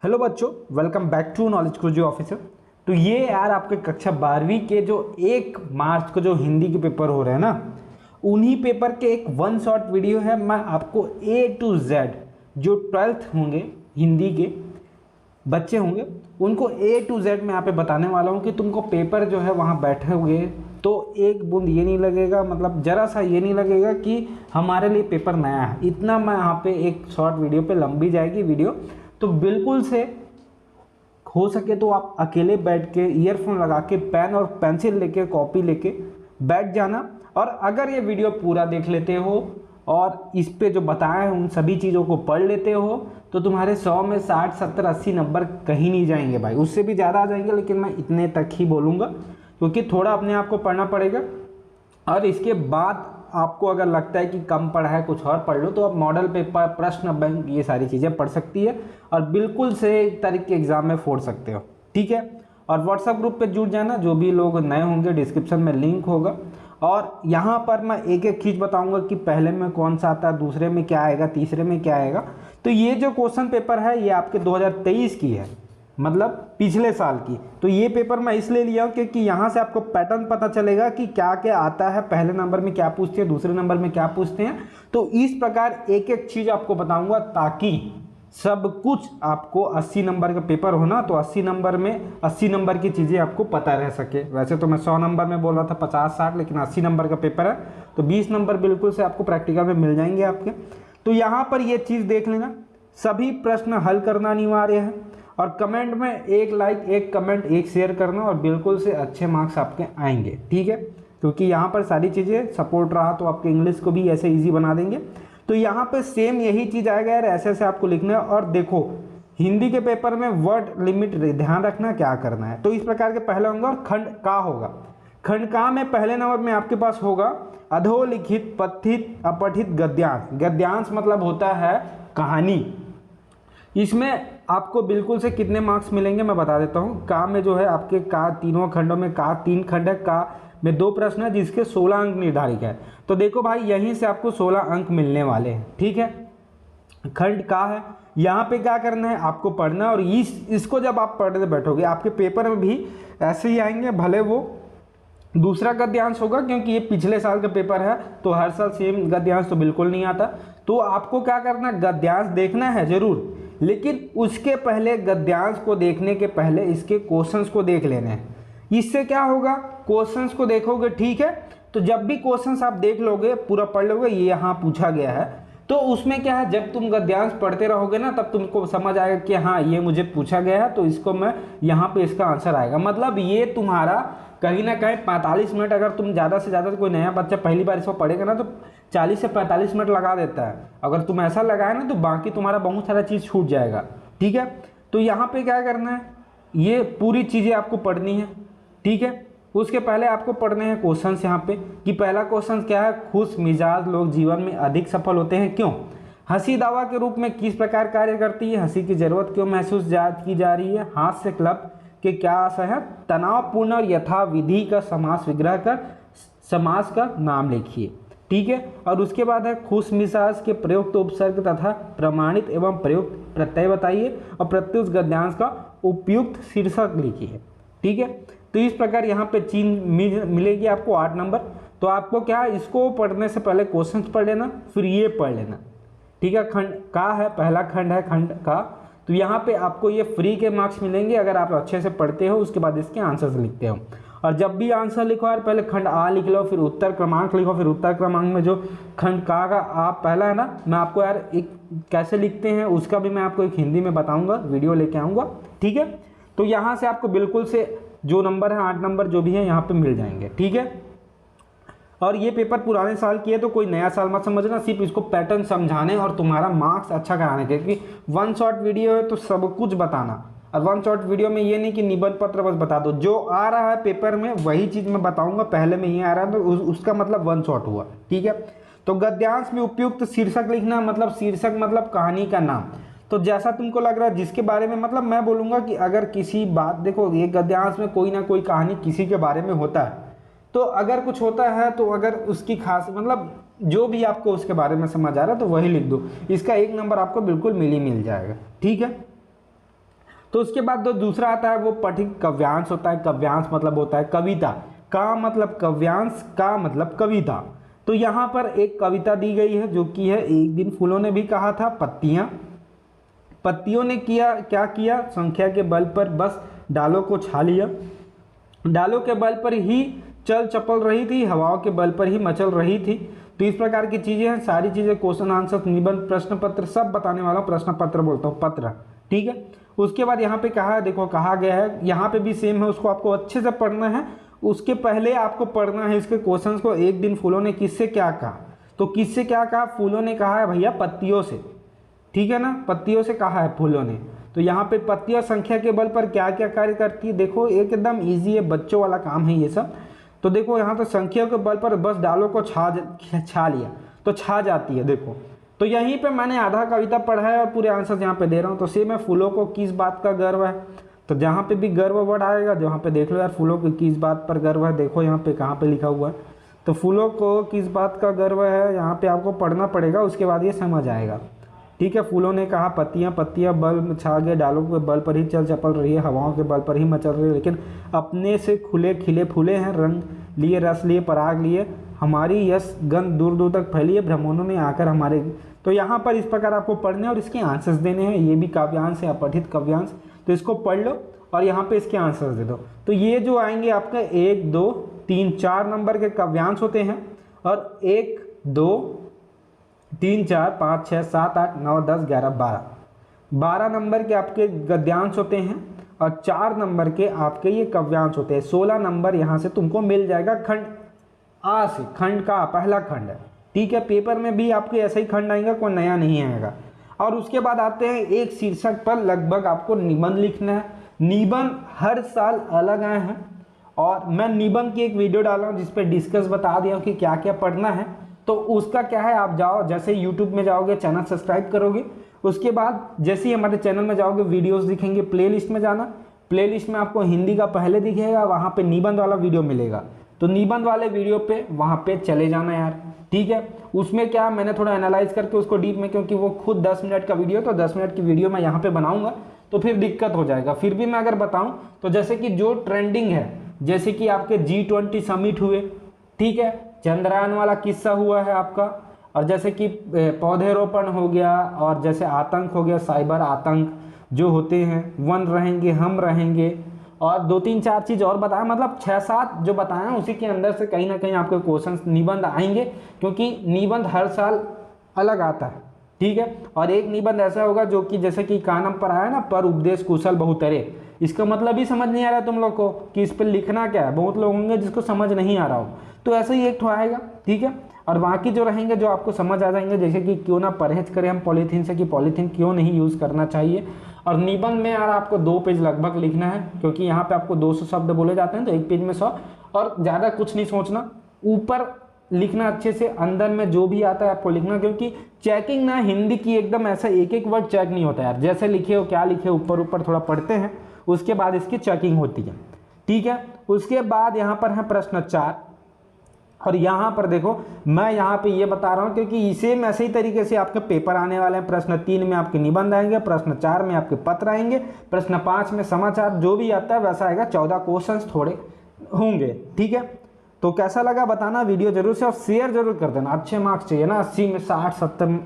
Hello बच्चों, welcome back to knowledge क्रूजी officer. तो ये यार आपके कक्षा 12वीं के जो 1 मार्च को जो हिंदी के पेपर हो रहे हैं ना, उन्हीं पेपर के एक वन शॉट वीडियो है। मैं आपको A to Z जो 12th होंगे हिंदी के बच्चे होंगे उनको A to Z मैं यहाँ पे बताने वाला हूँ कि तुमको पेपर जो है वहाँ बैठोगे तो एक बूंद ये नहीं लगेगा, मतलब ज़रा सा ये नहीं लगेगा कि हमारे लिए पेपर नया है। इतना मैं यहाँ पे एक शॉर्ट वीडियो पे लंबी जाएगी वीडियो, तो बिल्कुल से हो सके तो आप अकेले बैठ के ईयरफोन लगा के पेन और पेंसिल लेके कॉपी लेके बैठ जाना। और अगर ये वीडियो पूरा देख लेते हो और इस पे जो बताए हैं उन सभी चीज़ों को पढ़ लेते हो तो तुम्हारे 100 में 60 70 80 नंबर कहीं नहीं जाएंगे भाई, उससे भी ज़्यादा आ जाएंगे, लेकिन मैं इतने तक ही बोलूँगा क्योंकि थोड़ा अपने आप को पढ़ना पड़ेगा। और इसके बाद आपको अगर लगता है कि कम पढ़ा है कुछ और पढ़ लो तो आप मॉडल पेपर, प्रश्न बैंक, ये सारी चीज़ें पढ़ सकती है और बिल्कुल से एक तारीख के एग्ज़ाम में फोड़ सकते हो। ठीक है, और व्हाट्सएप ग्रुप पे जुड़ जाना, जो भी लोग नए होंगे डिस्क्रिप्शन में लिंक होगा। और यहाँ पर मैं एक एक चीज़ बताऊँगा कि पहले में कौन सा आता है, दूसरे में क्या आएगा, तीसरे में क्या आएगा। तो ये जो क्वेश्चन पेपर है ये आपके 2023 की है, मतलब पिछले साल की। तो ये पेपर मैं इसलिए लिया हूँ क्योंकि यहाँ से आपको पैटर्न पता चलेगा कि क्या क्या आता है, पहले नंबर में क्या पूछते हैं, दूसरे नंबर में क्या पूछते हैं। तो इस प्रकार एक एक चीज़ आपको बताऊंगा ताकि सब कुछ आपको 80 नंबर का पेपर हो ना, तो 80 नंबर में 80 नंबर की चीज़ें आपको पता रह सके। वैसे तो मैं 100 नंबर में बोल रहा था 50-60, लेकिन 80 नंबर का पेपर है तो 20 नंबर बिल्कुल से आपको प्रैक्टिकल में मिल जाएंगे आपके। तो यहाँ पर ये चीज़ देख लेना, सभी प्रश्न हल करना अनिवार्य है और कमेंट में एक लाइक, एक कमेंट, एक शेयर करना और बिल्कुल से अच्छे मार्क्स आपके आएंगे। ठीक है, क्योंकि यहाँ पर सारी चीज़ें सपोर्ट रहा तो आपके इंग्लिश को भी ऐसे इजी बना देंगे। तो यहाँ पे सेम यही चीज़ आएगा यार, ऐसे ऐसे आपको लिखना है। और देखो हिंदी के पेपर में वर्ड लिमिट ध्यान रखना क्या करना है। तो इस प्रकार के पहले होंगे और खंड का होगा। खंड का में पहले नंबर में आपके पास होगा अधोलिखित पठित अपठित गद्यांश। गद्यांश मतलब होता है कहानी। इसमें आपको बिल्कुल से कितने मार्क्स मिलेंगे मैं बता देता हूँ। का में जो है आपके का तीनों खंडों में का 3 खंड है, का में 2 प्रश्न है जिसके 16 अंक निर्धारित है। तो देखो भाई यहीं से आपको 16 अंक मिलने वाले हैं। ठीक है, खंड का है, यहाँ पे क्या करना है आपको पढ़ना है। और इसको जब आप पढ़ने बैठोगे आपके पेपर में भी ऐसे ही आएंगे, भले वो दूसरा गद्यांश होगा क्योंकि ये पिछले साल का पेपर है तो हर साल सेम गद्यांश तो बिल्कुल नहीं आता। तो आपको क्या करना, गद्यांश देखना है जरूर, लेकिन उसके पहले गद्यांश को देखने के पहले इसके क्वेश्चंस को देख लेने हैं। इससे क्या होगा, क्वेश्चंस को देखोगे, ठीक है, तो जब भी क्वेश्चंस आप देख लोगे, पूरा पढ़ लोगे, ये यहाँ पूछा गया है, तो उसमें क्या है, जब तुम गद्यांश पढ़ते रहोगे ना तब तुमको समझ आएगा कि हाँ ये मुझे पूछा गया है तो इसको मैं यहाँ पे इसका आंसर आएगा। मतलब ये तुम्हारा कहीं ना कहीं 45 मिनट, अगर तुम ज़्यादा से ज़्यादा कोई नया बच्चा पहली बार इसको पढ़ेगा ना तो 40 से 45 मिनट लगा देता है। अगर तुम ऐसा लगाए ना तो बाकी तुम्हारा बहुत सारा चीज़ छूट जाएगा। ठीक है, तो यहाँ पे क्या करना है, ये पूरी चीज़ें आपको पढ़नी है। ठीक है, उसके पहले आपको पढ़ने हैं क्वेश्चंस यहाँ पे कि पहला क्वेश्चन क्या है, खुश मिजाज लोग जीवन में अधिक सफल होते हैं क्यों? हंसी दवा के रूप में किस प्रकार कार्य करती है? हंसी की जरूरत क्यों महसूस की जा रही है? हास्य क्लब के क्या आशय है? तनावपूर्ण और यथाविधि का समास विग्रह कर समास का नाम लिखिए। ठीक है, और उसके बाद है खुश मिजाज के प्रयुक्त उपसर्ग तथा प्रमाणित एवं प्रयुक्त प्रत्यय बताइए और प्रत्युत गद्यांश का उपयुक्त शीर्षक लिखिए। ठीक है, तो इस प्रकार यहाँ पे चीज मिलेगी आपको 8 नंबर। तो आपको क्या है, इसको पढ़ने से पहले क्वेश्चंस पढ़ लेना, फिर ये पढ़ लेना। ठीक है, खंड का है, पहला खंड है खंड का, तो यहाँ पे आपको ये फ्री के मार्क्स मिलेंगे अगर आप अच्छे से पढ़ते हो, उसके बाद इसके आंसर्स लिखते हो। और जब भी आंसर लिखो यार पहले खंड आ लिख लो, फिर उत्तर क्रमांक लिखो, फिर उत्तर क्रमांक में जो खंड का आप पहला है ना, मैं आपको यार एक कैसे लिखते हैं उसका भी मैं आपको एक हिंदी में बताऊंगा, वीडियो लेके आऊँगा। ठीक है, तो यहाँ से आपको बिल्कुल से जो नंबर है 8 नंबर जो भी है यहाँ पे मिल जाएंगे। ठीक है, और ये पेपर पुराने साल की है तो कोई नया साल मत समझना, सिर्फ इसको पैटर्न समझाने और तुम्हारा मार्क्स अच्छा कराने के, क्योंकि वन शॉट वीडियो है तो सब कुछ बताना। और वन शॉट वीडियो में ये नहीं कि निबंध पत्र बस बता दो, जो आ रहा है पेपर में वही चीज़ मैं बताऊंगा। पहले में ये आ रहा है तो उसका मतलब वन शॉट हुआ। ठीक है, तो गद्यांश में उपयुक्त शीर्षक लिखना, मतलब शीर्षक मतलब कहानी का नाम। तो जैसा तुमको लग रहा है जिसके बारे में, मतलब मैं बोलूँगा कि अगर किसी बात, देखो ये गद्यांश में कोई ना कोई कहानी किसी के बारे में होता है, तो अगर कुछ होता है तो अगर उसकी खास, मतलब जो भी आपको उसके बारे में समझ आ रहा है तो वही लिख दो। इसका 1 नंबर आपको बिल्कुल मिल जाएगा। ठीक है, तो उसके बाद जो दूसरा आता है वो पठित काव्यांश होता है। काव्यांश मतलब होता है कविता, का मतलब काव्यांश, का मतलब कविता। तो यहाँ पर एक कविता दी गई है जो कि है एक दिन फूलों ने भी कहा था पत्तियां। पत्तियों ने किया क्या किया, संख्या के बल पर बस डालों को छा लिया, डालों के बल पर ही चल चपल रही थी, हवाओं के बल पर ही मचल रही थी। तो इस प्रकार की चीजें हैं, सारी चीजें क्वेश्चन आंसर निबंध प्रश्न पत्र सब बताने वाला हूं, प्रश्न पत्र बोलता हूं, पत्र, ठीक है। उसके बाद यहाँ पे कहा है, देखो कहा गया है, यहाँ पे भी सेम है, उसको आपको अच्छे से पढ़ना है। उसके पहले आपको पढ़ना है इसके क्वेश्चंस को। एक दिन फूलों ने किससे क्या कहा, तो किससे क्या कहा, फूलों ने कहा है भैया पत्तियों से, ठीक है ना, पत्तियों से कहा है फूलों ने। तो यहाँ पे पत्तियां संख्या के बल पर क्या क्या कार्य करती है, देखो एकदम इजी है, बच्चों वाला काम है ये सब। तो देखो यहाँ तो संख्या के बल पर बस डालों को छा लिया तो छा जाती है, देखो। तो यहीं पे मैंने आधा कविता पढ़ा है और पूरे आंसर यहाँ पे दे रहा हूँ। तो सेम है, फूलों को किस बात का गर्व है, तो जहाँ पे भी गर्व वर्ड आएगा, जहाँ पे देख लो यार फूलों को किस बात पर गर्व है, देखो यहाँ पे कहाँ पे लिखा हुआ है। तो फूलों को किस बात का गर्व है, यहाँ पे आपको पढ़ना पड़ेगा, उसके बाद ये समझ आएगा, ठीक है। फूलों ने कहा पत्तियां, पत्तियां बल छा गए, डालों के बल पर ही चल चपल रही है, हवाओं के बल पर ही मचल रही है, लेकिन अपने से खुले खिले फूले हैं, रंग लिए, रस लिए, पराग लिए, हमारी यश गंध दूर दूर तक फैली है, ब्रह्मणों ने आकर हमारे। तो यहाँ पर इस प्रकार आपको पढ़ने और इसके आंसर्स देने हैं। ये भी काव्यांश है, अपठित काव्यांश, तो इसको पढ़ लो और यहाँ पे इसके आंसर्स दे दो। तो ये जो आएंगे आपका 1 2 3 4 नंबर के काव्यांश होते हैं, और 1 2 3 4 5 6 7 8 9 10 11 12 नंबर के आपके गद्यांश होते हैं, और 4 नंबर के आपके ये काव्यांश होते हैं। 16 नंबर यहाँ से तुमको मिल जाएगा खंड आ से, खंड का पहला खंड है, ठीक है। पेपर में भी आपके ऐसा ही खंड आएगा, कोई नया नहीं आएगा। और उसके बाद आते हैं एक शीर्षक पर लगभग आपको निबंध लिखना है। निबंध हर साल अलग आए हैं, और मैं निबंध की एक वीडियो डाला हूँ जिसपे डिस्कस बता दिया हूँ कि क्या क्या पढ़ना है। तो उसका क्या है, आप जाओ, जैसे यूट्यूब में जाओगे, चैनल सब्सक्राइब करोगे, उसके बाद जैसे ही हमारे चैनल में जाओगे वीडियोस दिखेंगे, प्लेलिस्ट में जाना, प्लेलिस्ट में आपको हिंदी का पहले दिखेगा, वहाँ पे निबंध वाला वीडियो मिलेगा। तो निबंध वाले वीडियो पे वहाँ पे चले जाना यार, ठीक है। उसमें क्या मैंने थोड़ा एनालाइज करके उसको डीप में, क्योंकि वो खुद 10 मिनट का वीडियो, तो 10 मिनट की वीडियो मैं यहाँ पे बनाऊंगा तो फिर दिक्कत हो जाएगा। फिर भी मैं अगर बताऊं तो जैसे कि जो ट्रेंडिंग है, जैसे कि आपके G20 समिट हुए, ठीक है, चंद्रयान वाला किस्सा हुआ है आपका, और जैसे कि पौधेरोपण हो गया, और जैसे आतंक हो गया, साइबर आतंक जो होते हैं, वन रहेंगे हम रहेंगे, और 2-3-4 चीज़ और बताया, मतलब 6-7 जो बताया उसी के अंदर से कहीं ना कहीं आपके क्वेश्चन निबंध आएंगे, क्योंकि निबंध हर साल अलग आता है, ठीक है। और एक निबंध ऐसा होगा जो कि जैसे कि कानम पर आया ना, पर उपदेश कुशल बहुतरे, इसका मतलब ही समझ नहीं आ रहा तुम लोग को कि इस पर लिखना क्या है। बहुत लोग होंगे जिसको समझ नहीं आ रहा हो, तो ऐसे ही एक ठो आएगा, ठीक है। और बाकी जो रहेंगे जो आपको समझ आ जाएंगे, जैसे कि क्यों ना परहेज करें हम पॉलीथीन से, कि पॉलीथीन क्यों नहीं यूज़ करना चाहिए। और निबंध में यार आपको 2 पेज लगभग लिखना है, क्योंकि यहाँ पे आपको 200 शब्द बोले जाते हैं, तो एक पेज में 100, और ज़्यादा कुछ नहीं सोचना, ऊपर लिखना अच्छे से, अंदर में जो भी आता है आपको लिखना, क्योंकि चेकिंग ना हिंदी की एकदम ऐसा एक एक वर्ड चेक नहीं होता यार, जैसे लिखे हो क्या लिखे ऊपर ऊपर थोड़ा पढ़ते हैं, उसके बाद इसकी चेकिंग होती है, ठीक है। उसके बाद यहाँ पर है प्रश्न 4, और यहाँ पर देखो मैं यहाँ पे ये बता रहा हूँ क्योंकि इसे में ऐसे ही तरीके से आपके पेपर आने वाले हैं। प्रश्न 3 में आपके निबंध आएंगे, प्रश्न 4 में आपके पत्र आएंगे, प्रश्न 5 में समाचार, जो भी आता है वैसा आएगा। 14 क्वेश्चंस थोड़े होंगे, ठीक है। तो कैसा लगा बताना, वीडियो जरूर से, और शेयर जरूर कर देना। अच्छे मार्क्स चाहिए ना, 80 में 60 70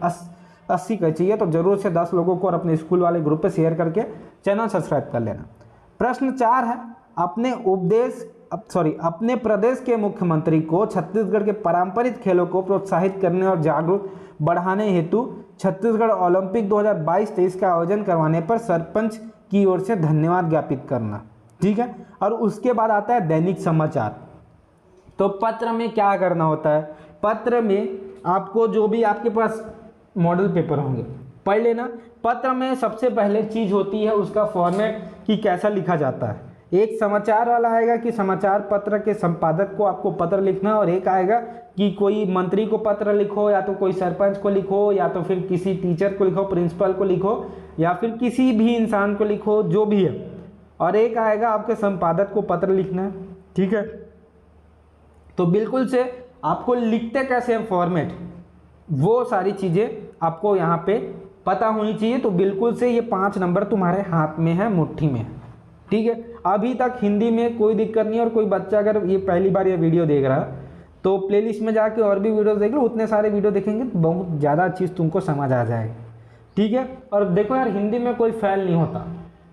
80 का चाहिए, तो जरूर से 10 लोगों को और अपने स्कूल वाले ग्रुप पे शेयर करके चैनल सब्सक्राइब कर लेना। प्रश्न 4 है, अपने प्रदेश के मुख्यमंत्री को छत्तीसगढ़ के पारंपरिक खेलों को प्रोत्साहित करने और जागरूक बढ़ाने हेतु छत्तीसगढ़ ओलंपिक 2022-23 का आयोजन करवाने पर सरपंच की ओर से धन्यवाद ज्ञापित करना, ठीक है। और उसके बाद आता है दैनिक समाचार। तो पत्र में क्या करना होता है, पत्र में आपको जो भी आपके पास मॉडल पेपर होंगे पढ़ लेना। पत्र में सबसे पहले चीज होती है उसका फॉर्मेट, कि कैसा लिखा जाता है। एक समाचार वाला आएगा कि समाचार पत्र के संपादक को आपको पत्र लिखना, और एक आएगा कि कोई मंत्री को पत्र लिखो, या तो कोई सरपंच को लिखो, या तो फिर किसी टीचर को लिखो, प्रिंसिपल को लिखो, या फिर किसी भी इंसान को लिखो, जो भी है। और एक आएगा आपके संपादक को पत्र लिखना है, ठीक है। तो बिल्कुल से आपको लिखते कैसे हैं फॉर्मेट, वो सारी चीज़ें आपको यहाँ पे पता होनी चाहिए। तो बिल्कुल से ये 5 नंबर तुम्हारे हाथ में है, मुट्ठी में है, ठीक है। अभी तक हिंदी में कोई दिक्कत नहीं है। और कोई बच्चा अगर ये पहली बार ये वीडियो देख रहा है तो प्लेलिस्ट में जाके और भी वीडियो देख लो, उतने सारे वीडियो देखेंगे तो बहुत ज़्यादा चीज़ तुमको समझ आ जाएगी, ठीक है। और देखो यार, हिंदी में कोई फेल नहीं होता,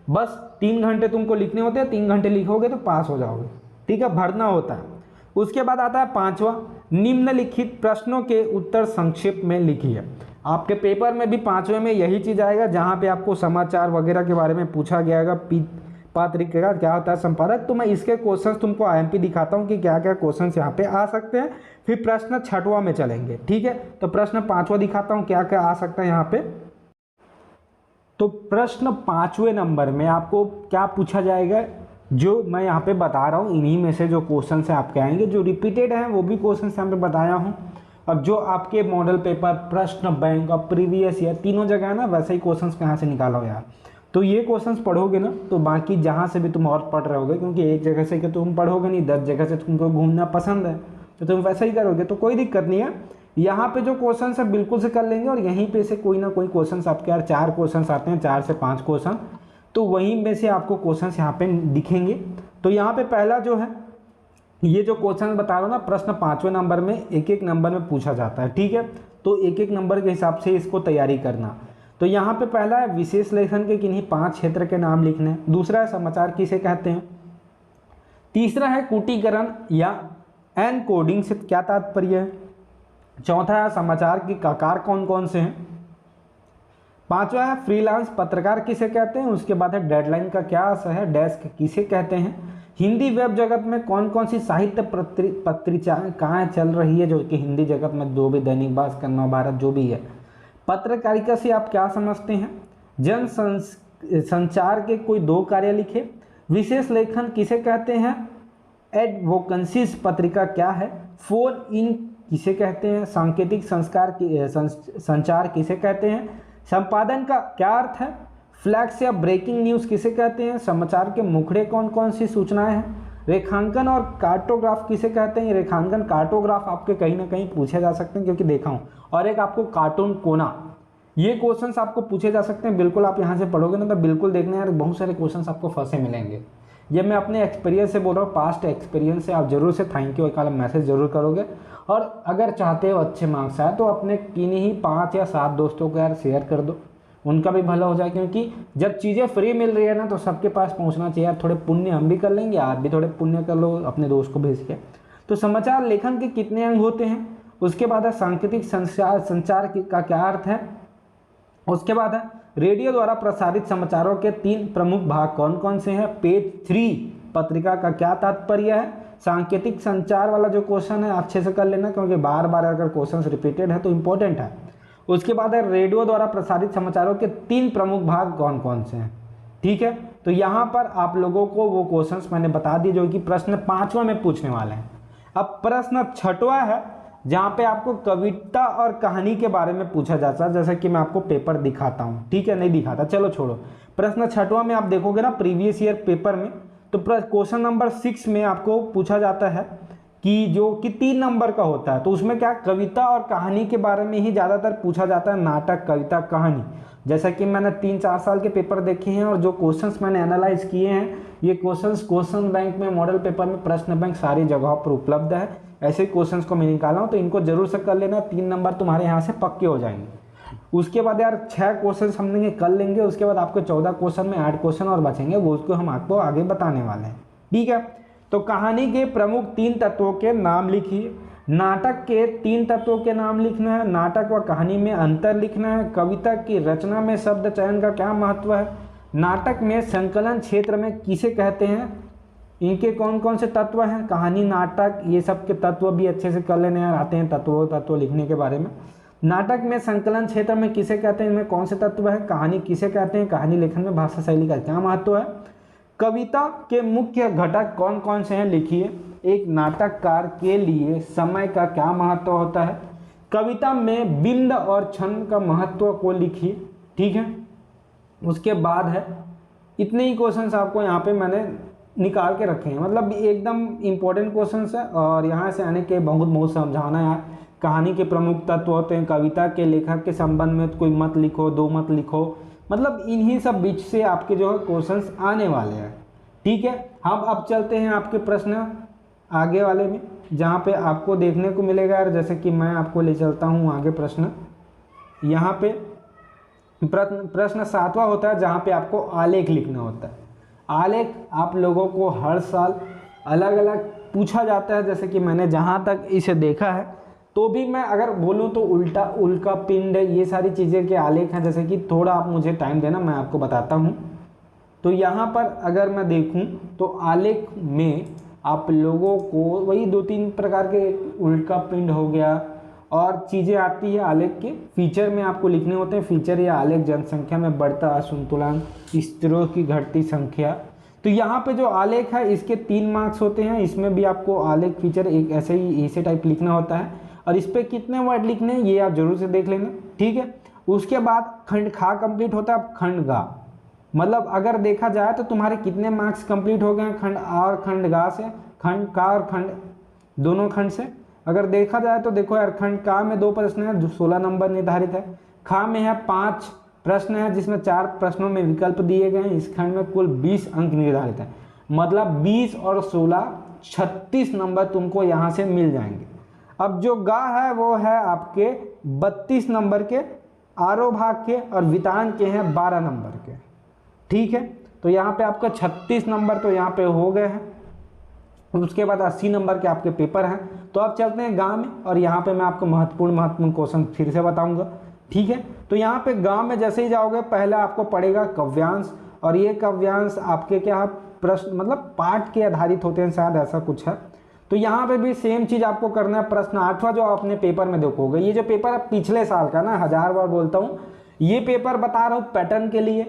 बस 3 घंटे तुमको लिखने होते हैं, 3 घंटे लिखोगे तो पास हो जाओगे, ठीक है, भरना होता है। उसके बाद आता है 5वां, निम्नलिखित प्रश्नों के उत्तर संक्षेप में लिखिए। आपके पेपर में भी 5वें में यही चीज़ आएगा, जहाँ पे आपको समाचार वगैरह के बारे में पूछा गया पत्रिका क्या होता है, संपादक। तो मैं इसके क्वेश्चंस तुमको आईएमपी दिखाता हूँ कि क्या क्या क्वेश्चंस यहाँ पे आ सकते हैं। फिर प्रश्न 6वां में चलेंगे, ठीक है। तो प्रश्न 5वां दिखाता हूँ क्या क्या आ सकता है यहाँ पे। तो प्रश्न 5वें नंबर में आपको क्या पूछा जाएगा, जो मैं यहाँ पे बता रहा हूँ, इन्हीं में से जो क्वेश्चन है आपके आएंगे, जो रिपीटेड हैं वो भी क्वेश्चन यहाँ पे बताया हूँ। अब जो आपके मॉडल पेपर, प्रश्न बैंक और प्रीवियस ईयर तीनों जगह है ना, वैसे ही क्वेश्चन कहाँ से निकालो यार। तो ये क्वेश्चंस पढ़ोगे ना तो बाकी जहाँ से भी तुम और पढ़ रहे होगे, क्योंकि एक जगह से कि तुम पढ़ोगे नहीं, 10 जगह से तुमको घूमना पसंद है तो तुम वैसा ही करोगे, तो कोई दिक्कत नहीं है। यहाँ पे जो क्वेश्चंस है बिल्कुल से कर लेंगे। और यहीं पे से कोई ना कोई क्वेश्चंस आपके यार 4 क्वेश्चंस आते हैं, 4 से 5 क्वेश्चन, तो वहीं में से आपको क्वेश्चंस यहाँ पे दिखेंगे। तो यहाँ पे पहला जो है, ये जो क्वेश्चन बता रहा हूँ ना, प्रश्न 5वें नंबर में एक एक नंबर में पूछा जाता है, ठीक है। तो एक एक नंबर के हिसाब से इसको तैयारी करना। तो यहाँ पे पहला है विशेष लेखन के किन्हीं 5 क्षेत्र के नाम लिखने। दूसरा है समाचार किसे कहते हैं। तीसरा है कूटीकरण या एनकोडिंग से क्या तात्पर्य है। चौथा है समाचार के आकार कौन कौन से हैं। 5वां है फ्रीलांस पत्रकार किसे कहते हैं। उसके बाद है डेडलाइन का क्या अर्थ है, डेस्क किसे कहते हैं। हिंदी वेब जगत में कौन कौन सी साहित्य पत्रिकाएं कहाँ चल रही है, जो कि हिंदी जगत में जो भी दैनिक भास्कर, नवभारत जो भी है। पत्रकारिता से आप क्या समझते हैं। जन संचार के कोई 2 कार्य लिखे। विशेष लेखन किसे कहते हैं। एडवोकेसीज पत्रिका क्या है। फोन इन किसे कहते हैं। सांकेतिक संचार किसे कहते हैं। संपादन का क्या अर्थ है। फ्लैक्स या ब्रेकिंग न्यूज़ किसे कहते हैं। समाचार के मुखड़े कौन कौन सी सूचनाएं हैं। रेखांकन और कार्टोग्राफ किसे कहते हैं। रेखांकन कार्टोग्राफ आपके कहीं ना कहीं पूछे जा सकते हैं, क्योंकि देखा हूँ। और एक आपको कार्टून कोना, ये क्वेश्चंस आपको पूछे जा सकते हैं। बिल्कुल आप यहाँ से पढ़ोगे ना तो बिल्कुल देखना यार, बहुत सारे क्वेश्चंस आपको फंसे मिलेंगे। ये मैं अपने एक्सपीरियंस से बोल रहा हूँ, पास्ट एक्सपीरियंस से। आप जरूर से थैंक यू एक मैसेज जरूर करोगे। और अगर चाहते हो अच्छे मार्क्स आए तो अपने किन्हीं 5 या 7 दोस्तों को यार शेयर कर दो, उनका भी भला हो जाए। क्योंकि जब चीज़ें फ्री मिल रही है ना तो सबके पास पहुंचना चाहिए यार। थोड़े पुण्य हम भी कर लेंगे, आप भी थोड़े पुण्य कर लो अपने दोस्त को भेज के। तो समाचार लेखन के कितने अंग होते हैं। उसके बाद है सांकेतिक संचार का क्या अर्थ है। उसके बाद है रेडियो द्वारा प्रसारित समाचारों के 3 प्रमुख भाग कौन कौन से हैं। पेज 3 पत्रिका का क्या तात्पर्य है। सांकेतिक संचार वाला जो क्वेश्चन है अच्छे से कर लेना, क्योंकि बार बार अगर क्वेश्चन रिपीटेड है तो इंपॉर्टेंट है। उसके बाद है रेडियो द्वारा प्रसारित समाचारों के 3 प्रमुख भाग कौन कौन से हैं, ठीक है। तो यहाँ पर आप लोगों को वो क्वेश्चंस मैंने बता दिए जो कि प्रश्न 5वां में पूछने वाले हैं। अब प्रश्न 6वां है, जहाँ पे आपको कविता और कहानी के बारे में पूछा जाता है। जैसे कि मैं आपको पेपर दिखाता हूँ, ठीक है, नहीं दिखाता, चलो छोड़ो। प्रश्न 6वां में आप देखोगे ना प्रीवियस ईयर पेपर में, तो क्वेश्चन नंबर 6 में आपको पूछा जाता है कि जो कि 3 नंबर का होता है। तो उसमें क्या कविता और कहानी के बारे में ही ज़्यादातर पूछा जाता है, नाटक, कविता, कहानी। जैसा कि मैंने 3-4 साल के पेपर देखे हैं और जो क्वेश्चंस मैंने एनालाइज किए हैं, ये क्वेश्चंस क्वेश्चन बैंक में, मॉडल पेपर में, प्रश्न बैंक सारी जगहों पर उपलब्ध है। ऐसे क्वेश्चंस को मैं निकाला हूँ, तो इनको जरूर से कर लेना। 3 नंबर तुम्हारे यहाँ से पक्के हो जाएंगे। उसके बाद यार 6 क्वेश्चन हम कर लेंगे। उसके बाद आपको 14 क्वेश्चन में 8 क्वेश्चन और बचेंगे, वो उसको हम आपको आगे बताने वाले हैं, ठीक है। तो कहानी के प्रमुख 3 तत्वों के नाम लिखिए। नाटक के 3 तत्वों के नाम लिखना है। नाटक व कहानी में अंतर लिखना है। कविता की रचना में शब्द चयन का क्या महत्व है। नाटक में संकलन क्षेत्र में किसे कहते हैं, इनके कौन कौन से तत्व हैं। कहानी, नाटक, ये सब के तत्व भी अच्छे से कर लेने यार, आते हैं तत्व लिखने के बारे में। नाटक में संकलन क्षेत्र में किसे कहते हैं, इनमें कौन से तत्व है। कहानी किसे कहते हैं, कहानी लेखन में भाषा शैली का क्या महत्व है। कविता के मुख्य घटक कौन कौन से हैं लिखिए। एक नाटककार के लिए समय का क्या महत्व होता है। कविता में बिंद और छंद का महत्व को लिखिए, ठीक है। उसके बाद है, इतने ही क्वेश्चंस आपको यहाँ पे मैंने निकाल के रखे हैं, मतलब एकदम इम्पोर्टेंट क्वेश्चंस है। और यहाँ से आने के बहुत समझाना यार कहानी के प्रमुख तत्व होते हैं, कविता के लेखक के संबंध में कोई मत लिखो, दो मत लिखो, मतलब इन्हीं सब बीच से आपके जो है क्वेश्चंस आने वाले हैं। ठीक है, हम अब चलते हैं आपके प्रश्न आगे वाले में, जहाँ पे आपको देखने को मिलेगा यार, जैसे कि मैं आपको ले चलता हूँ आगे प्रश्न। यहाँ पे प्रश्न 7वां होता है, जहाँ पे आपको आलेख लिखना होता है। आलेख आप लोगों को हर साल अलग अलग पूछा जाता है, जैसे कि मैंने जहाँ तक इसे देखा है, तो भी मैं अगर बोलूँ तो उल्टा, उल्का पिंड, ये सारी चीज़ें के आलेख हैं। जैसे कि थोड़ा आप मुझे टाइम देना, मैं आपको बताता हूँ। तो यहाँ पर अगर मैं देखूँ तो आलेख में आप लोगों को वही 2-3 प्रकार के, उल्का पिंड हो गया और चीज़ें आती है। आलेख के फीचर में आपको लिखने होते हैं। फीचर या आलेख जनसंख्या में बढ़ता असंतुलन, स्त्रियों की घटती संख्या। तो यहाँ पे जो आलेख है इसके 3 मार्क्स होते हैं। इसमें भी आपको आलेख फीचर एक ऐसे टाइप लिखना होता है, और इस पर कितने वर्ड लिखने हैं ये आप जरूर से देख लेना। ठीक है, उसके बाद खंड खा कंप्लीट होता है। अब खंड गा, मतलब अगर देखा जाए तो तुम्हारे कितने मार्क्स कंप्लीट हो गए हैं खंड आ और खंड गा से, खंड का और खंड दोनों खंड से। अगर देखा जाए तो देखो यार, खंड का में 2 प्रश्न है जो 16 नंबर निर्धारित है। खा में है 5 प्रश्न है जिसमें 4 प्रश्नों में विकल्प दिए गए हैं। इस खंड में कुल 20 अंक निर्धारित है, मतलब 20 और 16 36 नंबर तुमको यहाँ से मिल जाएंगे। अब जो गा है वो है आपके 32 नंबर के, आरोह भाग के, और वितान के हैं 12 नंबर के। ठीक है, तो यहाँ पे आपका 36 नंबर तो यहाँ पे हो गए हैं। उसके बाद 80 नंबर के आपके पेपर हैं। तो अब चलते हैं गांव में, और यहाँ पे मैं आपको महत्वपूर्ण क्वेश्चन फिर से बताऊंगा। ठीक है, तो यहाँ पे गांव में जैसे ही जाओगे पहले आपको पड़ेगा काव्यांश, और ये काव्यांश आपके क्या प्रश्न मतलब पाठ के आधारित होते हैं, शायद ऐसा कुछ है। तो यहाँ पे भी सेम चीज़ आपको करना है। प्रश्न 8वां जो अपने पेपर में देखोगे, ये जो पेपर है पिछले साल का ना, 1000 बार बोलता हूँ, ये पेपर बता रहा हूँ पैटर्न के लिए,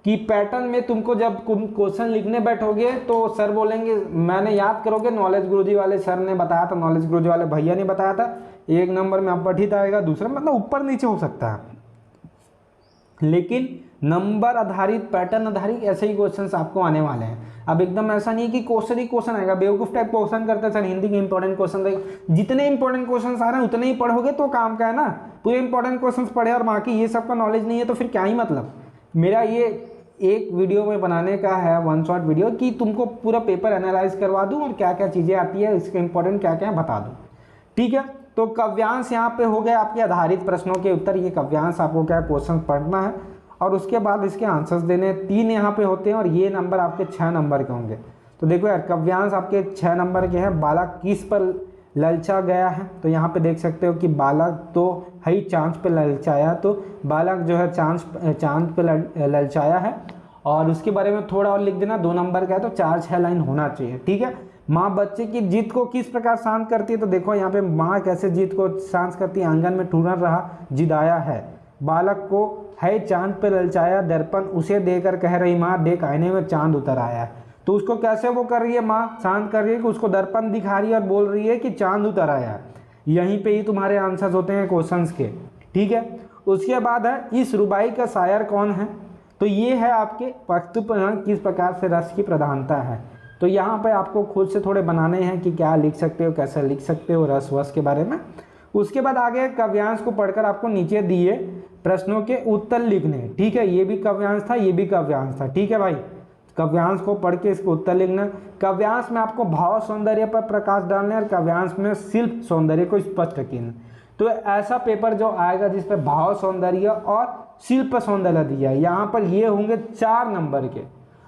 कि पैटर्न में तुमको जब क्वेश्चन लिखने बैठोगे तो सर बोलेंगे, मैंने याद करोगे नॉलेज गुरुजी वाले सर ने बताया था, नॉलेज गुरुजी वाले भैया ने बताया था, 1 नंबर में अपठित आएगा, दूसरा मतलब ऊपर नीचे हो सकता है, लेकिन नंबर आधारित, पैटर्न आधारित ऐसे ही क्वेश्चंस आपको आने वाले हैं। अब एकदम ऐसा नहीं है कि क्वेश्चन ही क्वेश्चन आएगा, बेवकूफ टाइप क्वेश्चन करते हैं सर, हिंदी के इंपॉर्टेंट क्वेश्चन रहेगा। जितने इंपॉर्टेंट क्वेश्चन आ रहे हैं उतने ही पढ़ोगे तो काम का है ना। पूरे इंपॉर्टेंट क्वेश्चन पढ़े और बाकी ये सबका नॉलेज नहीं है तो फिर क्या ही मतलब। मेरा ये एक वीडियो में बनाने का है, 1 शॉट वीडियो, कि तुमको पूरा पेपर एनालाइज करवा दूं और क्या क्या चीज़ें आती है, इसके इंपॉर्टेंट क्या क्या है बता दूं। ठीक है, तो काव्यांश यहाँ पे हो गए आपके आधारित प्रश्नों के उत्तर। ये काव्यांश आपको क्या क्वेश्चन पढ़ना है और उसके बाद इसके आंसर्स देने। 3 यहाँ पे होते हैं और ये नंबर आपके 6 नंबर के होंगे। तो देखो यार, काव्यांश आपके 6 नंबर के हैं। बालक किस पर ललचा गया है, तो यहाँ पे देख सकते हो कि बालक तो है ही चांद पे ललचाया, तो बालक जो है चांद पे ललचाया है। और उसके बारे में थोड़ा और लिख देना, 2 नंबर का है तो 4-6 लाइन होना चाहिए। ठीक है, माँ बच्चे की जिद को किस प्रकार शांत करती है, तो देखो यहाँ पे माँ कैसे जिद को शांत करती है। आंगन में ठुरन रहा, जिद आया है। बालक को है चांद पे ललचाया, दर्पण उसे देकर कह रही माँ देख आईने में चांद उतर आया है। तो उसको कैसे वो कर रही है, माँ शांत कर रही है कि उसको दर्पण दिखा रही है और बोल रही है कि चांद उतर आया है। यहीं पे ही तुम्हारे आंसर्स होते हैं क्वेश्चंस के। ठीक है, उसके बाद है इस रुबाई का शायर कौन है, तो ये है आपके वस्तु पर किस प्रकार से रस की प्रधानता है। तो यहाँ पे आपको खुद से थोड़े बनाने हैं कि क्या लिख सकते हो, कैसे लिख सकते हो रस वस के बारे में। उसके बाद आगे काव्यांश को पढ़कर आपको नीचे दिए प्रश्नों के उत्तर लिखने। ठीक है, ये भी काव्यांश था, ये भी काव्यांश था। ठीक है भाई, काव्यांश को पढ़ के इसको उत्तर लिखना। काव्यांश में आपको भाव सौंदर्य पर प्रकाश डालना है और काव्यांश में शिल्प सौंदर्य को स्पष्ट करना। तो ऐसा पेपर जो आएगा जिस पे भाव सौंदर्य और शिल्प सौंदर्य दिया है, यहाँ पर ये होंगे 4 नंबर के।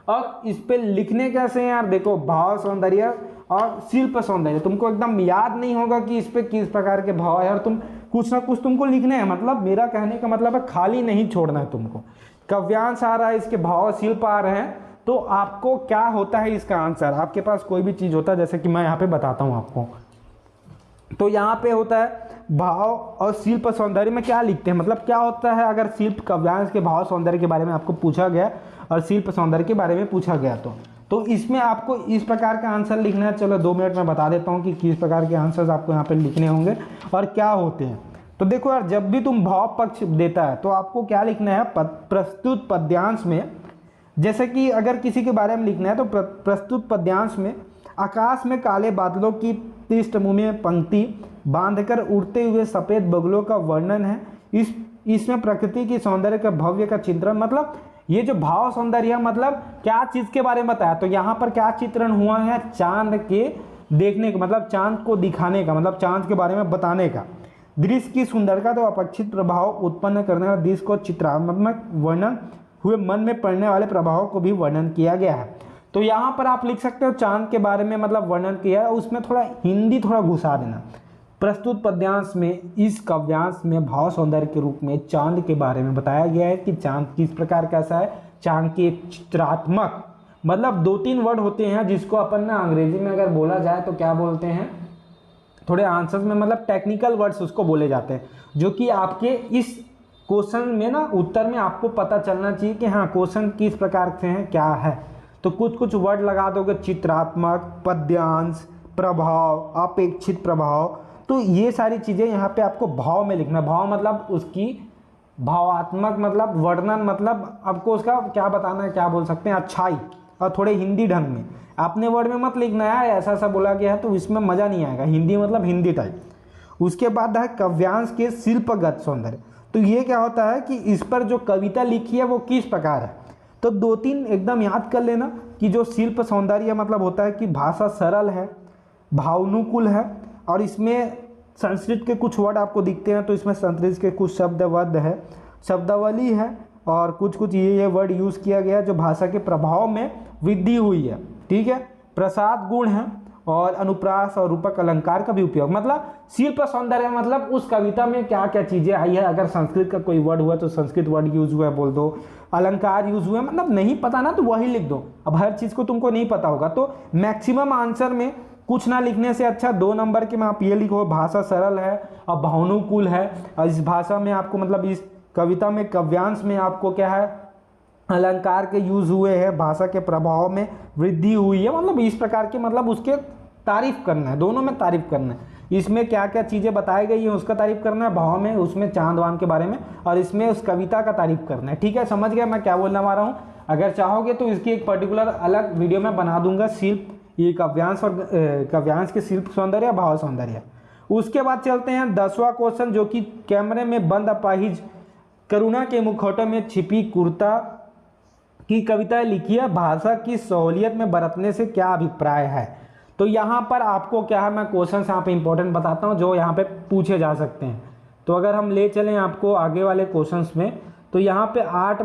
और इस पे लिखने कैसे हैं यार, देखो भाव सौंदर्य और शिल्प सौंदर्य तुमको एकदम याद नहीं होगा कि इस पे किस प्रकार के भाव है, और तुम कुछ ना कुछ तुमको लिखने हैं। मतलब मेरा कहने का मतलब है खाली नहीं छोड़ना है तुमको। काव्यांश आ रहा है, इसके भाव शिल्प आ रहे हैं, तो आपको क्या होता है इसका आंसर। आपके पास कोई भी चीज़ होता है, जैसे कि मैं यहाँ पे बताता हूँ आपको, तो यहाँ पे होता है भाव और शिल्प सौंदर्य में क्या लिखते हैं, मतलब क्या होता है अगर शिल्प काव्यांश के भाव सौंदर्य के बारे में आपको पूछा गया और शिल्प सौंदर्य के बारे में पूछा गया, तो इसमें आपको इस प्रकार का आंसर लिखना है। चलो 2 मिनट में बता देता हूँ कि किस प्रकार के आंसर्स आपको यहाँ पे लिखने होंगे और क्या होते हैं। तो देखो यार, जब भी तुम भाव पक्ष देता है तो आपको क्या लिखना है, प्रस्तुत पद्यांश में, जैसे कि अगर किसी के बारे में लिखना है तो प्रस्तुत पद्यांश में आकाश में काले बादलों की पृष्ठभूमि में पंक्ति बांधकर उड़ते हुए सफेद बगुलों का वर्णन है। इसमें प्रकृति की सौंदर्य का भव्य का चित्रण, मतलब ये जो भाव सौंदर्य मतलब क्या चीज के बारे में बताया, तो यहाँ पर क्या चित्रण हुआ है, चांद के देखने का, मतलब चांद को दिखाने का, मतलब चांद के बारे में बताने का। दृश्य की सुंदरता तो अपेक्षित प्रभाव उत्पन्न करने वाले दृश्य को चित्रात्मक वर्णन हुए मन में पड़ने वाले प्रभावों को भी वर्णन किया गया है। तो यहाँ पर आप लिख सकते हो चांद के बारे में मतलब वर्णन किया है, उसमें थोड़ा हिंदी थोड़ा घुसा देना। प्रस्तुत पद्यांश में इस काव्यांश में भाव सौंदर्य के रूप में चांद के बारे में बताया गया है कि चांद किस प्रकार कैसा है। चांद की एक चित्रात्मक, मतलब 2-3 वर्ड होते हैं जिसको अपन ना अंग्रेजी में अगर बोला जाए तो क्या बोलते हैं, थोड़े आंसर्स में मतलब टेक्निकल वर्ड्स उसको बोले जाते हैं, जो कि आपके इस क्वेश्चन में ना उत्तर में आपको पता चलना चाहिए कि हाँ क्वेश्चन किस प्रकार से है, क्या है। तो कुछ वर्ड लगा दोगे, चित्रात्मक, पद्यांश, प्रभाव, अपेक्षित प्रभाव, तो ये सारी चीज़ें यहाँ पे आपको भाव में लिखना। भाव मतलब उसकी भावात्मक, मतलब वर्णन, मतलब आपको उसका क्या बताना है, क्या बोल सकते हैं, अच्छाई, और थोड़े हिंदी ढंग में। अपने वर्ड में मत लिखना यार, ऐसा ऐसा बोला गया है तो इसमें मज़ा नहीं आएगा, हिंदी मतलब हिंदी टाइप। उसके बाद है काव्यांश के शिल्पगत सौंदर्य। तो ये क्या होता है कि इस पर जो कविता लिखी है वो किस प्रकार है। तो 2-3 एकदम याद कर लेना कि जो शिल्प सौंदर्य मतलब होता है कि भाषा सरल है, भावानुकूल है, और इसमें संस्कृत के कुछ वर्ड आपको दिखते हैं, तो इसमें संस्कृत के कुछ शब्दबद्ध है, शब्दावली है, और कुछ ये वर्ड यूज़ किया गया जो भाषा के प्रभाव में वृद्धि हुई है। ठीक है, प्रसाद गुण है, और अनुप्रास और रूपक अलंकार का भी उपयोग, मतलब शिल्प सौंदर्य मतलब उस कविता में क्या क्या चीज़ें आई है। अगर संस्कृत का कोई वर्ड हुआ तो संस्कृत वर्ड यूज हुआ है बोल दो, अलंकार यूज हुआ है, मतलब नहीं पता ना तो वही लिख दो। अब हर चीज़ को तुमको नहीं पता होगा तो मैक्सिमम आंसर में कुछ ना लिखने से अच्छा 2 नंबर के में आप ये लिखो, भाषा सरल है और भावानुकूल है, और इस भाषा में आपको मतलब इस कविता में काव्यांश में आपको क्या है, अलंकार के यूज हुए हैं, भाषा के प्रभाव में वृद्धि हुई है, मतलब इस प्रकार के, मतलब उसके तारीफ करना है, दोनों में तारीफ करना है। इसमें क्या क्या चीज़ें बताई गई है उसका तारीफ करना है, भाव में उसमें चांद वांद के बारे में, और इसमें उस कविता का तारीफ करना है। ठीक है, समझ गया मैं क्या बोलने वाला हूँ। अगर चाहोगे तो इसकी एक पर्टिकुलर अलग वीडियो में बना दूंगा, शिल्प, ये काव्यांश और काव्यांश के शिल्प सौंदर्य, भाव सौंदर्य। उसके बाद चलते हैं 10वां क्वेश्चन, जो कि कैमरे में बंद अपाहिज करुणा के मुखौटे में छिपी कुर्ता की कविता लिखी है, भाषा की सहूलियत में बरतने से क्या अभिप्राय है। तो यहाँ पर आपको क्या है, मैं क्वेश्चन यहाँ पे इंपॉर्टेंट बताता हूँ जो यहाँ पे पूछे जा सकते हैं। तो अगर हम ले चलें आपको आगे वाले क्वेश्चंस में, तो यहाँ पे 8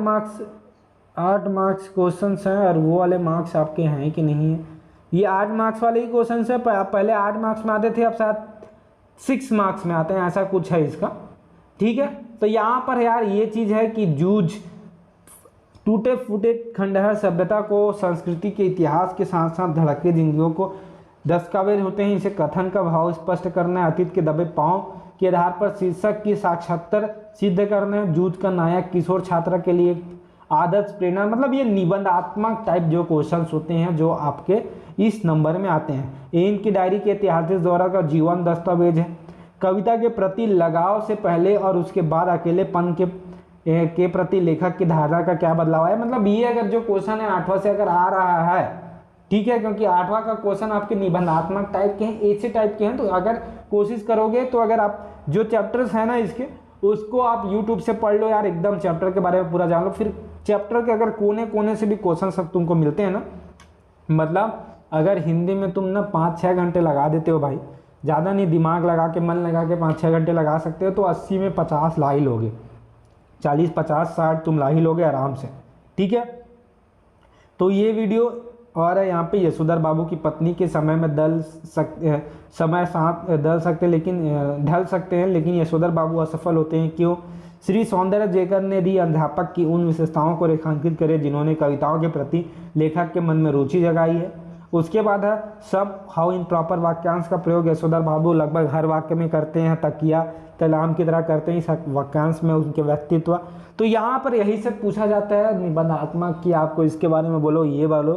मार्क्स क्वेश्चंस हैं, और वो वाले मार्क्स आपके हैं कि नहीं है, ये 8 मार्क्स वाले ही क्वेश्चन है। पहले 8 मार्क्स में आते थे, अब शायद 6 मार्क्स में आते हैं, ऐसा कुछ है इसका। ठीक है, तो यहाँ पर यार ये चीज़ है कि जूझ, टूटे फूटे खंडहर सभ्यता को, संस्कृति के इतिहास के साथ साथ धड़कते जिंदगियों को दस्तावेज होते हैं। इसे कथन का भाव स्पष्ट करना है, अतीत के दबे पांव के आधार पर शीर्षक की साक्षात्कार सिद्ध करना है, जूझ का नायक किशोर छात्र के लिए आदर्श प्रेरणा, मतलब ये निबंधात्मक टाइप जो क्वेश्चंस होते हैं जो आपके इस नंबर में आते हैं। इनकी डायरी के ऐतिहासिक दौरा का जीवन दस्तावेज है। कविता के प्रति लगाव से पहले और उसके बाद अकेलेपन के प्रति लेखक की धारणा का क्या बदलाव है। मतलब ये अगर जो क्वेश्चन है 8वां से अगर आ रहा है, ठीक है, क्योंकि 8वां का क्वेश्चन आपके निबंधात्मक टाइप के हैं, ऐसे टाइप के हैं, तो अगर कोशिश करोगे तो अगर आप जो चैप्टर्स हैं ना इसके, उसको आप यूट्यूब से पढ़ लो यार, एकदम चैप्टर के बारे में पूरा जान लो। फिर चैप्टर के अगर कोने कोने से भी क्वेश्चन सब तुमको मिलते हैं ना, मतलब अगर हिंदी में तुम ना 5-6 घंटे लगा देते हो भाई, ज़्यादा नहीं, दिमाग लगा के मन लगा के 5-6 घंटे लगा सकते हो, तो 80 में 50 ला ही लोगे, 40, 50, 60 तुम ला ही लोगे आराम से। ठीक है, तो ये वीडियो और यहाँ पे यशोधर बाबू की पत्नी के समय में ढल सकते हैं, लेकिन यशोधर बाबू असफल होते हैं, क्यों। श्री सौंदर्य जयकर ने दी अध्यापक की उन विशेषताओं को रेखांकित करे जिन्होंने कविताओं के प्रति लेखक के मन में रुचि जगाई है। उसके बाद है सब हाउ इन प्रॉपर वाक्यांश का प्रयोग यशोधर बाबू लगभग हर वाक्य में करते हैं, तकिया तलाम की तरह करते हैं इस वाक्यांश में उनके व्यक्तित्व। तो यहाँ पर यही से पूछा जाता है निबंधात्मक कि आपको इसके बारे में बोलो, ये बोलो।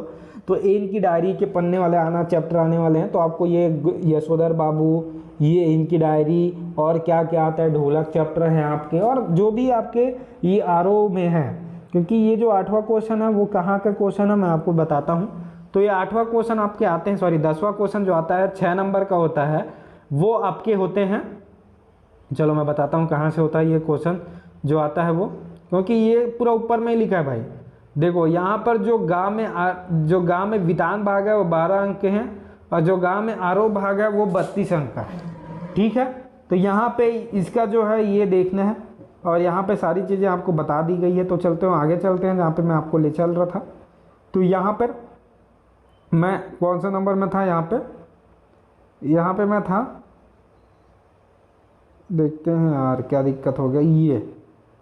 तो इनकी डायरी के पन्ने वाले चैप्टर आने वाले हैं, तो आपको ये यशोधर बाबू, ये इनकी डायरी, और क्या क्या आता है, ढोलक चैप्टर है आपके, और जो भी आपके ये आरओ में है, क्योंकि ये जो 8वां क्वेश्चन है वो कहाँ का क्वेश्चन है मैं आपको बताता हूँ। तो ये 8वां क्वेश्चन आपके आते हैं, सॉरी 10वां क्वेश्चन जो आता है 6 नंबर का होता है, वो आपके होते हैं, चलो मैं बताता हूँ कहाँ से होता है ये क्वेश्चन जो आता है वो, क्योंकि ये पूरा ऊपर में ही लिखा है भाई। देखो यहाँ पर जो गाँव में वितान भाग है वो 12 अंक के हैं, और जो गाँव में आरोह भाग है वो 32 अंक का है। ठीक है, तो यहाँ पे इसका जो है ये देखना है, और यहाँ पे सारी चीज़ें आपको बता दी गई है। तो चलते हैं आगे, चलते हैं जहाँ पे मैं आपको ले चल रहा था। तो यहाँ पर मैं कौन सा नंबर में था, यहाँ पे मैं था, देखते हैं यार क्या दिक्कत हो गई, ये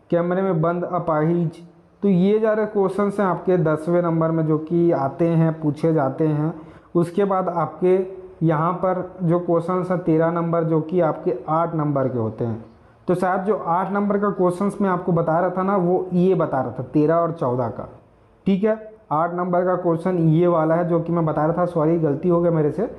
कैमरे में बंद अपाहिज। तो ये ज़्यादा क्वेश्चन हैं आपके 10वें नंबर में जो कि आते हैं, पूछे जाते हैं। उसके बाद आपके यहाँ पर जो क्वेश्चन है 13 नंबर जो कि आपके 8 नंबर के होते हैं। तो शायद जो 8 नंबर का क्वेश्चन मैं आपको बता रहा था ना, वो ये बता रहा था 13 और 14 का। ठीक है, 8 नंबर का क्वेश्चन ये वाला है जो कि मैं बता रहा था, सॉरी गलती हो गया मेरे से,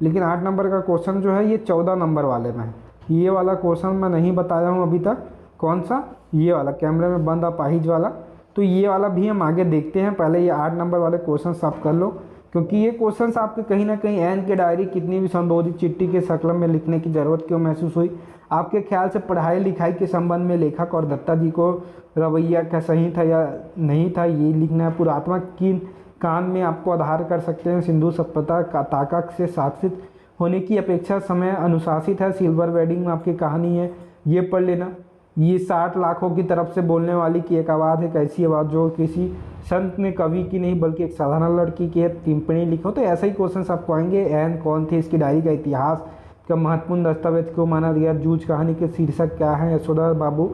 लेकिन 8 नंबर का क्वेश्चन जो है ये 14 नंबर वाले में है। ये वाला क्वेश्चन मैं नहीं बताया हूँ अभी तक, कौन सा, ये वाला कैमरे में बंद अपाहिज वाला। तो ये वाला भी हम आगे देखते हैं, पहले ये 8 नंबर वाले क्वेश्चन आप कर लो, क्योंकि ये क्वेश्चन आपके कहीं ना कहीं एन के डायरी कितनी भी संबोधित चिट्ठी के शक्ल में लिखने की ज़रूरत क्यों महसूस हुई। आपके ख्याल से पढ़ाई लिखाई के संबंध में लेखक और दत्ता जी को रवैया क्या सही था या नहीं था, ये लिखना है। पुरात्मा किन कान में आपको आधार कर सकते हैं, सिंधु सभ्यता का ताकक से शासित होने की अपेक्षा समय अनुशासित है, सिल्वर वेडिंग में आपकी कहानी है, ये पढ़ लेना। ये 60 लाखों की तरफ से बोलने वाली की एक आवाज़ है, कैसी आवाज़ जो किसी संत ने कवि की नहीं बल्कि एक साधारण लड़की की है, टिप्पणी लिखो। तो ऐसा ही क्वेश्चन आपको आएंगे। एन कौन थे, इसकी डायरी का इतिहास का महत्वपूर्ण दस्तावेज क्यों माना गया, जूझ कहानी के शीर्षक क्या है, यशोदा बाबू।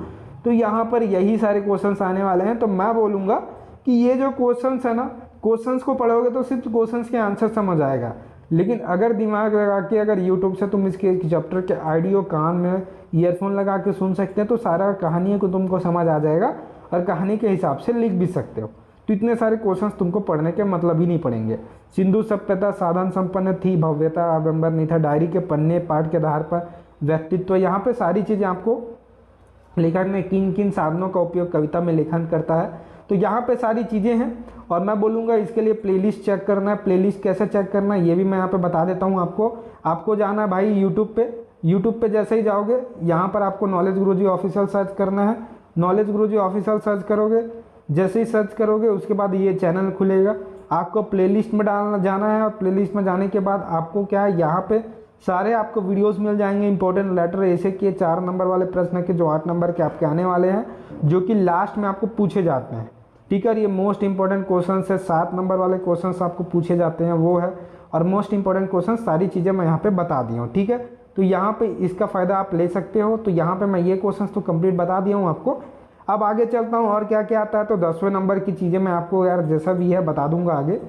तो यहाँ पर यही सारे क्वेश्चंस आने वाले हैं। तो मैं बोलूँगा कि ये जो क्वेश्चंस है ना, क्वेश्चंस को पढ़ोगे तो सिर्फ क्वेश्चंस के आंसर समझ आएगा, लेकिन अगर दिमाग लगा के अगर यूट्यूब से तुम इसके चैप्टर के ऑडियो कान में ईयरफोन लगा के सुन सकते हैं तो सारा कहानी को तुमको समझ आ जाएगा, और कहानी के हिसाब से लिख भी सकते हो। तो इतने सारे क्वेश्चंस तुमको पढ़ने के मतलब ही नहीं पड़ेंगे। सिंधु सभ्यता साधन संपन्न थी, भव्यता आडंबर नहीं था, डायरी के पन्ने पाठ के आधार पर व्यक्तित्व, यहाँ पे सारी चीज़ें आपको लेखक ने किन किन साधनों का उपयोग कविता में लेखन करता है, तो यहाँ पे सारी चीज़ें हैं। और मैं बोलूँगा इसके लिए प्लेलिस्ट चेक करना है। प्लेलिस्ट कैसे चेक करना है ये भी मैं यहाँ पे बता देता हूँ आपको जाना है भाई यूट्यूब पे जैसे ही जाओगे यहाँ पर आपको नॉलेज गुरुजी ऑफिशियल सर्च करना है। नॉलेज गुरुजी ऑफिशियल सर्च करोगे, जैसे ही सर्च करोगे उसके बाद ये चैनल खुलेगा, आपको प्लेलिस्ट में जाना है, और प्लेलिस्ट में जाने के बाद आपको क्या है, यहाँ पे सारे आपको वीडियोस मिल जाएंगे। इंपॉर्टेंट लेटर ऐसे के 4 नंबर वाले प्रश्न के जो 8 नंबर के आपके आने वाले हैं, जो कि लास्ट में आपको पूछे जाते हैं। ठीक है, ये मोस्ट इंपॉर्टेंट क्वेश्चन है, 7 नंबर वाले क्वेश्चन आपको पूछे जाते हैं वो है, और मोस्ट इंपॉर्टेंट क्वेश्चन सारी चीज़ें मैं यहाँ पे बता दी हूँ। ठीक है, तो यहाँ पे इसका फ़ायदा आप ले सकते हो। तो यहाँ पे मैं ये क्वेश्चन तो कंप्लीट बता दिया हूँ आपको। अब आगे चलता हूँ और क्या क्या आता है। तो 10वें नंबर की चीज़ें मैं आपको यार जैसा भी है बता दूंगा आगे।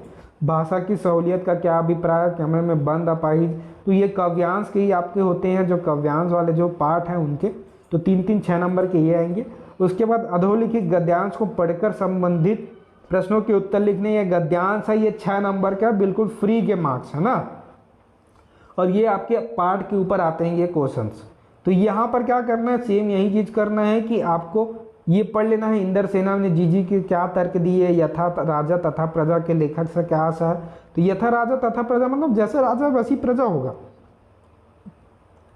भाषा की सहूलियत का क्या अभिप्राय, कैमरे में बंद अपाहिज। तो ये काव्यांश के ही आपके होते हैं, जो काव्यांश वाले जो पाठ हैं उनके, तो 3 6 नंबर के ये आएंगे। उसके बाद अधोलिखित गद्यांश को पढ़कर संबंधित प्रश्नों के उत्तर लिखने, ये गद्यांश है, ये 6 नंबर का बिल्कुल फ्री के मार्क्स है ना, और ये आपके पाठ के ऊपर आते हैं ये क्वेश्चंस। तो यहाँ पर क्या करना है, सेम यही चीज़ करना है कि आपको ये पढ़ लेना है। इंदर सेना ने जी के क्या तर्क दिए, यथा राजा तथा प्रजा के लेखक से क्या आशा है। तो यथा राजा तथा प्रजा मतलब जैसे राजा वैसी प्रजा होगा।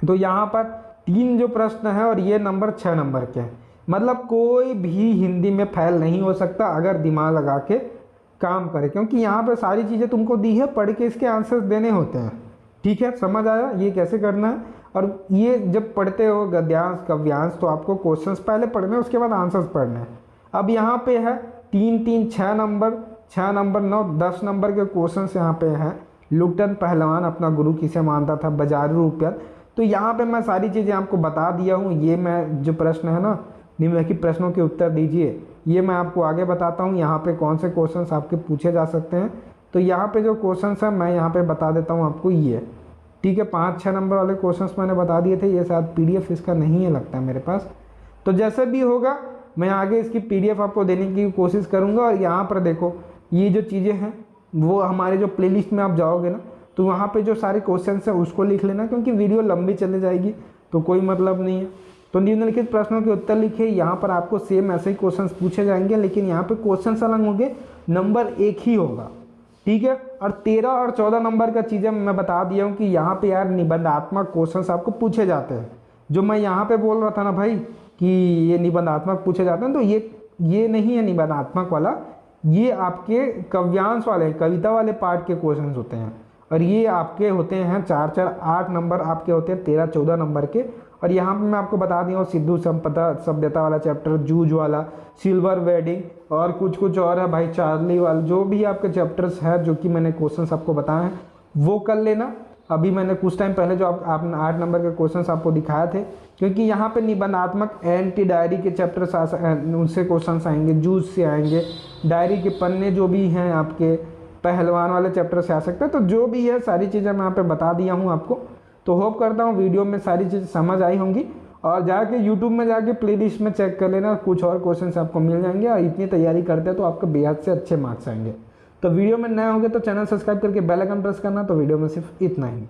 तो यहाँ पर 3 जो प्रश्न है और ये नंबर 6 नंबर के हैं, मतलब कोई भी हिंदी में फेल नहीं हो सकता अगर दिमाग लगा के काम करे, क्योंकि यहाँ पर सारी चीज़ें तुमको दी है, पढ़ के इसके आंसर्स देने होते हैं। ठीक है, समझ आया ये कैसे करना है। और ये जब पढ़ते हो गद्यांश काव्यांश तो आपको क्वेश्चंस पहले पढ़ने हैं, उसके बाद आंसर्स पढ़ने हैं। अब यहाँ पे है 3 3 6 नंबर 9 10 नंबर के क्वेश्चंस यहाँ पे हैं। लुटन पहलवान अपना गुरु किसे मानता था, बाजारू रुपया। तो यहाँ पे मैं सारी चीज़ें आपको बता दिया हूँ। ये मैं जो प्रश्न है ना, निम्नलिखित प्रश्नों के उत्तर दीजिए, ये मैं आपको आगे बताता हूँ यहाँ पे कौन से क्वेश्चंस आपके पूछे जा सकते हैं। तो यहाँ पे जो क्वेश्चंस हैं मैं यहाँ पे बता देता हूँ आपको ये। ठीक है, 5 6 नंबर वाले क्वेश्चंस मैंने बता दिए थे, ये शायद PDF इसका नहीं है लगता है मेरे पास। तो जैसे भी होगा मैं आगे इसकी PDF आपको देने की कोशिश करूँगा। और यहाँ पर देखो ये जो चीज़ें हैं वो हमारे जो प्लेलिस्ट में आप जाओगे ना, तो वहाँ पे जो सारे क्वेश्चंस हैं उसको लिख लेना, क्योंकि वीडियो लंबी चली जाएगी तो कोई मतलब नहीं है। तो निम्नलिखित प्रश्नों के उत्तर लिखिए। यहाँ पर आपको सेम ऐसे ही क्वेश्चंस पूछे जाएंगे, लेकिन यहाँ पे क्वेश्चंस अलग होंगे, नंबर एक ही होगा। ठीक है। और 13 और 14 नंबर का चीज़ें मैं बता दिया हूँ कि यहाँ पे यार निबंधात्मक क्वेश्चंस आपको पूछे जाते हैं। जो मैं यहाँ पे बोल रहा था ना भाई कि ये निबंधात्मक पूछे जाते हैं, तो ये नहीं है निबंधात्मक वाला, ये आपके काव्यांश वाले, कविता वाले पार्ट के क्वेश्चंस होते हैं। और ये आपके होते हैं 4-4 8 नंबर आपके होते हैं 13-14 नंबर के। और यहाँ पे मैं आपको बता दिया हूँ सिंधु सभ्यता वाला चैप्टर, जूझ वाला, सिल्वर वेडिंग और कुछ और है भाई, चार्ली वाला, जो भी आपके चैप्टर्स है जो कि मैंने क्वेश्चंस आपको बताए हैं वो कर लेना। अभी मैंने कुछ टाइम पहले जो आप 8 नंबर के क्वेश्चंस आपको दिखाए थे, क्योंकि यहाँ पे निबंधात्मक एंटी डायरी के चैप्टर्स उनसे क्वेश्चंस आएंगे, जूझ से आएंगे, डायरी के पन्ने जो भी हैं आपके, पहलवान वाले चैप्टर से आ सकते हैं। तो जो भी है सारी चीज़ें मैं यहाँ पे बता दिया हूँ आपको। तो होप करता हूँ वीडियो में सारी चीज़ें समझ आई होंगी। और जाके यूट्यूब में जाके प्लेलिस्ट में चेक कर लेना, कुछ और क्वेश्चंस आपको मिल जाएंगे। और इतनी तैयारी करते हैं तो आपको बेहद से अच्छे मार्क्स आएंगे। तो वीडियो में नए होंगे तो चैनल सब्सक्राइब करके बेल आइकन प्रेस करना। तो वीडियो में सिर्फ इतना ही।